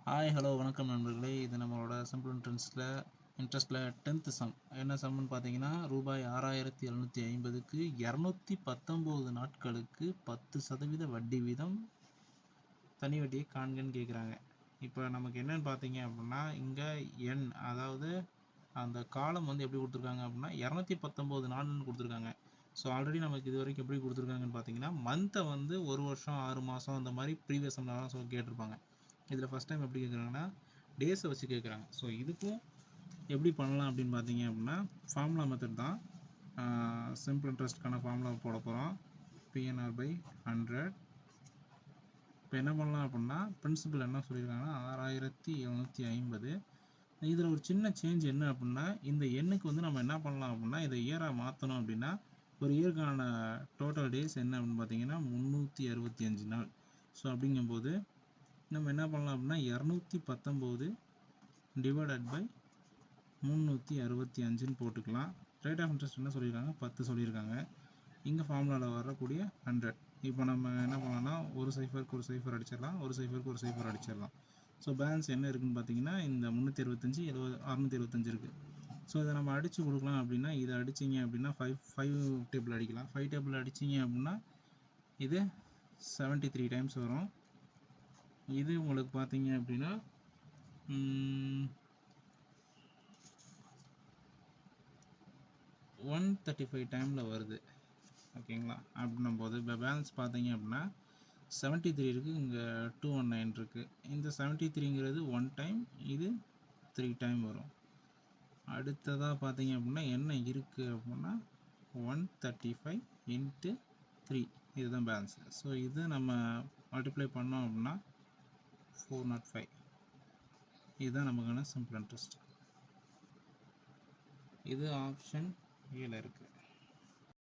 Hi hello வணக்கம் நண்பர்களே. இது நம்மளோட சிம்பிள் இன்ட்ரெஸ்ட்டில் 10th சம். என்ன சம்னு பார்த்தீங்கன்னா, ரூபாய் 6750க்கு 219 நாட்களுக்கு 10% வட்டி வீதம் தனி வட்டியை காண்கன்னு கேட்குறாங்க. இப்போ நமக்கு என்னன்னு பார்த்தீங்க அப்படின்னா, இங்கே எண் அதாவது அந்த காலம் வந்து எப்படி கொடுத்துருக்காங்க அப்படின்னா 219 நாள்னு கொடுத்துருக்காங்க. ஸோ ஆல்ரெடி நமக்கு இது வரைக்கும் எப்படி கொடுத்துருக்காங்கன்னு பார்த்தீங்கன்னா, மந்த்தை வந்து 1 வருஷம் 6 மாதம் அந்த மாதிரி ப்ரீவியஸ் சம்லாம் கேட்டிருப்பாங்க. இதில் ஃபஸ்ட் டைம் எப்படி கேட்குறாங்கன்னா டேஸை வச்சு கேட்குறாங்க. ஸோ இதுக்கும் எப்படி பண்ணலாம் அப்படின்னு பார்த்தீங்க அப்படின்னா, ஃபார்முலா மெத்தட் தான். சிம்பிள் இன்ட்ரெஸ்ட்கான ஃபார்முலா போட போகிறோம். PNR by 100. இப்போ என்ன பண்ணலாம் அப்படின்னா, பிரின்சிபல் என்ன சொல்லியிருக்காங்கன்னா 6750. இதில் ஒரு சின்ன சேஞ்ச் என்ன அப்படின்னா, இந்த எண்ணுக்கு வந்து நம்ம என்ன பண்ணலாம் அப்படின்னா, இதை இயராக மாற்றணும் அப்படின்னா, ஒரு இயருக்கான டோட்டல் டேஸ் என்ன அப்படின்னு பார்த்தீங்கன்னா 365 நாள். ஸோ அப்படிங்கும்போது நம்ம என்ன பண்ணலாம் அப்படின்னா 219 டிவைடட் பை 365ன்னு போட்டுக்கலாம். ரேட் ஆஃப் இன்ட்ரெஸ்ட் என்ன சொல்லியிருக்காங்க, 10 சொல்லியிருக்காங்க. இங்கே ஃபார்முலாவில் வரக்கூடிய 100. இப்போ நம்ம என்ன பண்ணலாம்னா, ஒரு சைஃபருக்கு ஒரு சைஃபர் அடிச்சிடலாம், ஒரு சைஃபருக்கு ஒரு சைஃபர் அடிச்சிடலாம். ஸோ பேலன்ஸ் என்ன இருக்குதுன்னு பார்த்தீங்கன்னா, இந்த 365 625 இருக்குது. ஸோ இதை நம்ம அடித்து கொடுக்கலாம் அப்படின்னா, இதை அடிச்சிங்க அப்படின்னா 5 டேபிள் அடிக்கலாம். 5 டேபிள் அடிச்சிங்க அப்படின்னா இது 73 டைம்ஸ் வரும். இது உங்களுக்கு பார்த்தீங்க அப்படின்னா 135 டைமில் வருது. ஓகேங்களா? அப்படின்னும் போது இப்போ பேலன்ஸ் பார்த்தீங்க அப்படின்னா 73 இருக்குது, இங்கே 219 இருக்குது. இந்த 73ங்கிறது 1 டைம், இது 3 டைம் வரும். அடுத்ததாக பார்த்தீங்க அப்படின்னா என்ன இருக்குது அப்படின்னா 135 × 3 இதுதான் பேலன்ஸ். ஸோ இது நம்ம மல்டிப்ளை பண்ணோம் அப்படின்னா 405. இதுதான் நமக்கான சிம்பிள் இன்ட்ரெஸ்ட். இது ஆப்ஷன் ஏல இருக்குது.